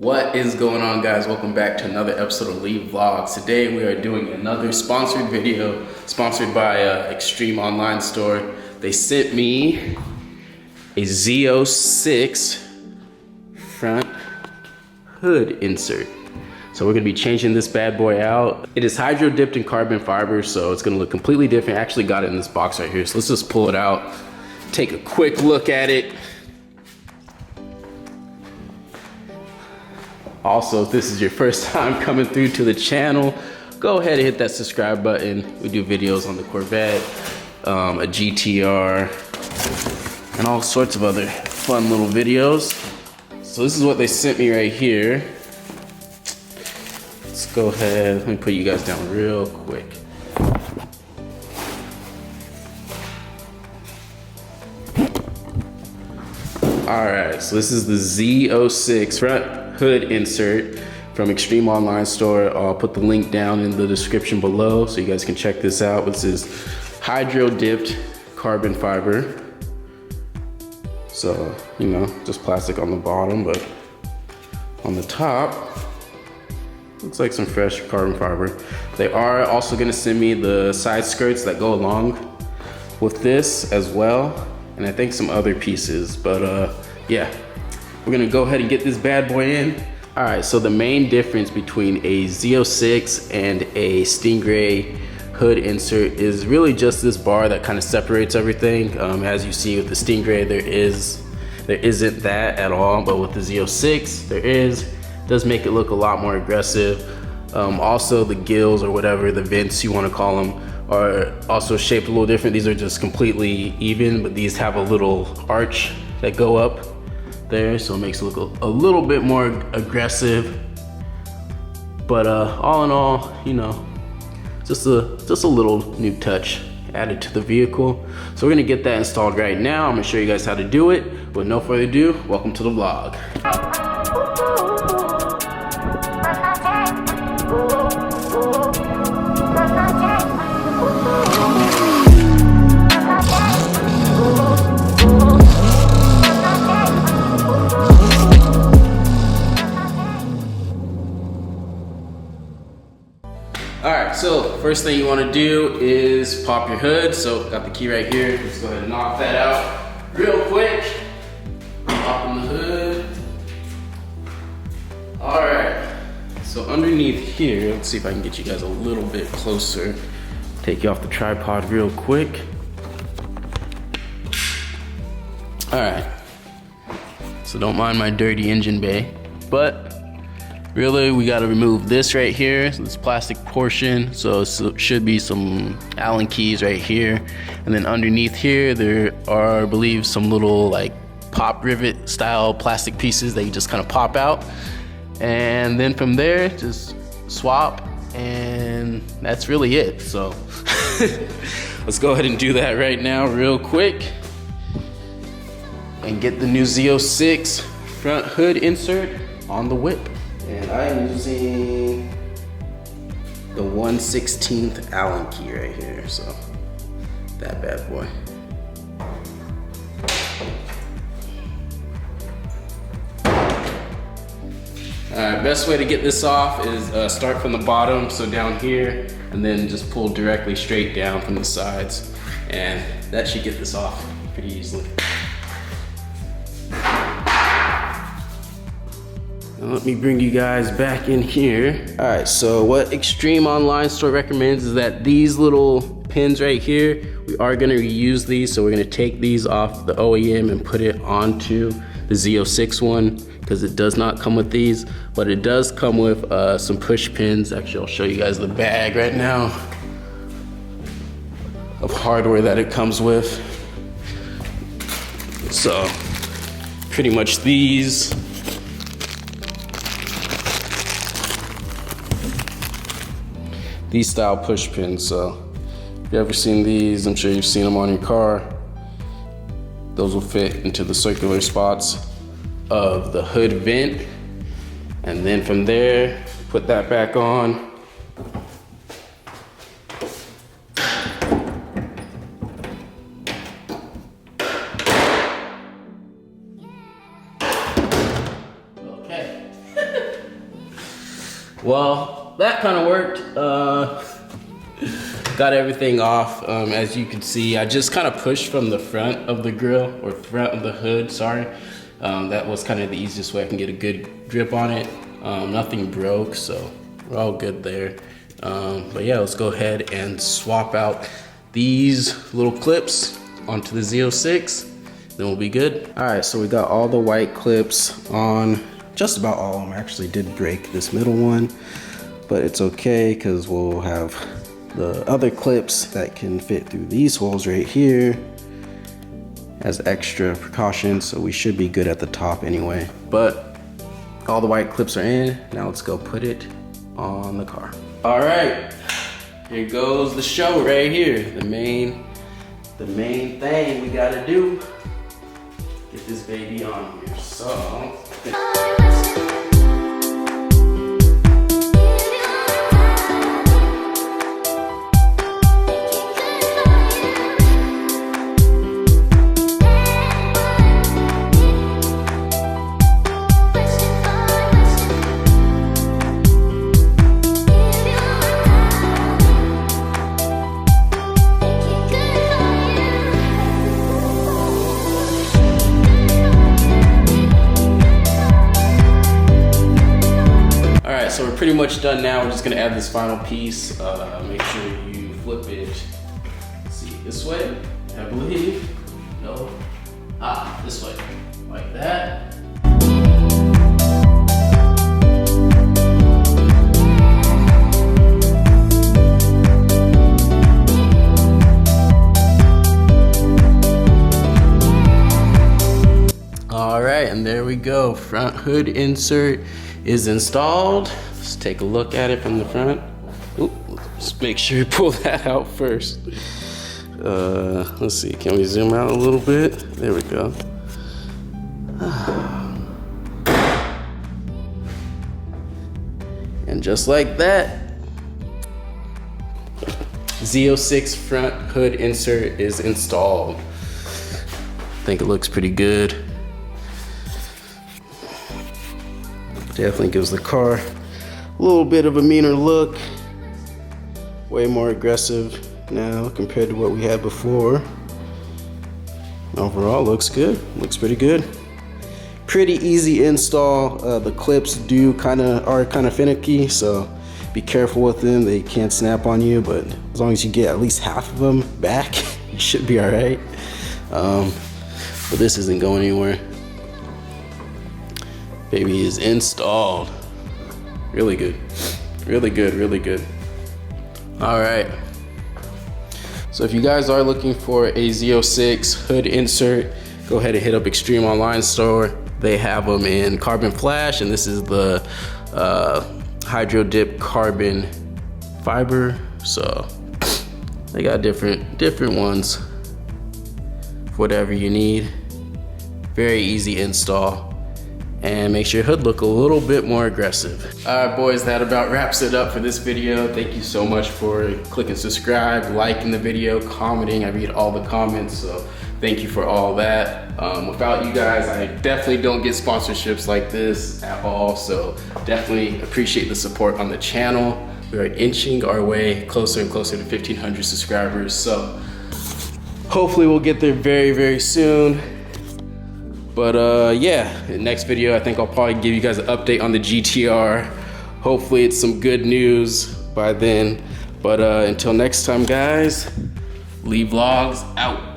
What is going on, guys? Welcome back to another episode of Lee Vlogs. Today we are doing another sponsored video sponsored by Extreme Online Store. They sent me a Z06 front hood insert. So we're gonna be changing this bad boy out. It is hydro dipped in carbon fiber, so it's gonna look completely different. I actually got it in this box right here, so let's just pull it out, take a quick look at it. Also, if this is your first time coming through to the channel, go ahead and hit that subscribe button. We do videos on the Corvette, a GTR, and all sorts of other fun little videos. So this is what they sent me right here. Let's go ahead, let me put you guys down real quick. All right, so this is the Z06 front hood insert from Extreme Online Store. I'll put the link down in the description below so you guys can check this out. This is hydro dipped carbon fiber. So, you know, just plastic on the bottom, but on the top, looks like some fresh carbon fiber. They are also gonna send me the side skirts that go along with this as well, and I think some other pieces, but yeah. We're gonna go ahead and get this bad boy in. All right, so the main difference between a Z06 and a Stingray hood insert is really just this bar that kind of separates everything. As you see with the Stingray, there isn't that at all, but with the Z06, there is. It does make it look a lot more aggressive. Also the gills or whatever, the vents you wanna call them, are also shaped a little different. These are just completely even, but these have a little arch that go up there, so it makes it look a little bit more aggressive. But all in all, you know, just a little new touch added to the vehicle. So we're gonna get that installed right now. I'm gonna show you guys how to do it. With no further ado, welcome to the vlog. Alright, so first thing you want to do is pop your hood. So got the key right here. Let's go ahead and knock that out real quick. Popping the hood. Alright, so underneath here, let's see if I can get you guys a little bit closer. Take you off the tripod real quick. Alright, so don't mind my dirty engine bay, but really, we got to remove this right here, this plastic portion. So it should be some Allen keys right here. And then underneath here, there are, I believe, some little like pop rivet style plastic pieces that you just kind of pop out. And then from there, just swap, and that's really it. So let's go ahead and do that right now real quick and get the new Z06 front hood insert on the whip. And I am using the 1/16 Allen key right here, so that bad boy. Alright, best way to get this off is start from the bottom, so down here, and then just pull directly straight down from the sides. And that should get this off pretty easily. Now let me bring you guys back in here. All right, so what Extreme Online Store recommends is that these little pins right here, we are gonna reuse these, so we're gonna take these off the OEM and put it onto the Z06 one, because it does not come with these, but it does come with some push pins. Actually, I'll show you guys the bag right now of hardware that it comes with. So pretty much these style push pins. So if you've ever seen these, I'm sure you've seen them on your car. Those will fit into the circular spots of the hood vent. And then from there, put that back on. Okay. Well, that kind of worked. Got everything off. As you can see, I just kind of pushed from the front of the grill, or front of the hood, sorry. That was kind of the easiest way I can get a good grip on it. Nothing broke, so we're all good there. But yeah, let's go ahead and swap out these little clips onto the Z06, then we'll be good. All right, so we got all the white clips on, just about all of them. Actually did break this middle one, but it's okay because we'll have the other clips that can fit through these holes right here as extra precaution, so we should be good at the top anyway. But all the white clips are in. Now let's go put it on the car. All right, here goes the show right here. The main thing we gotta do, get this baby on here. So. So we're pretty much done now. We're just gonna add this final piece. Make sure you flip it, let's see, this way, I believe. No, this way, like that. All right, and there we go. Front hood insert is installed. Let's take a look at it from the front. Ooh, let's make sure you pull that out first. Let's see, can we zoom out a little bit? There we go. And just like that, Z06 front hood insert is installed. I think it looks pretty good. Definitely gives the car a little bit of a meaner look. Way more aggressive now compared to what we had before. Overall, looks good. Looks pretty good. Pretty easy install. The clips are kind of finicky, so be careful with them. They can't snap on you, but as long as you get at least half of them back, you should be all right. But this isn't going anywhere. Baby is installed. Really good. Really good, really good. All right. So if you guys are looking for a Z06 hood insert, go ahead and hit up Extreme Online Store. They have them in carbon flash, and this is the hydro dip carbon fiber. So they got different ones for whatever you need. Very easy install. And makes your hood look a little bit more aggressive. All right, boys, that about wraps it up for this video. Thank you so much for clicking subscribe, liking the video, commenting. I read all the comments, so thank you for all that. Without you guys, I definitely don't get sponsorships like this at all, so definitely appreciate the support on the channel. We are inching our way closer and closer to 1,500 subscribers, so hopefully we'll get there very, very soon. But yeah, the next video, I think I'll probably give you guys an update on the GTR. Hopefully it's some good news by then. But until next time, guys, Lee Vlogs out.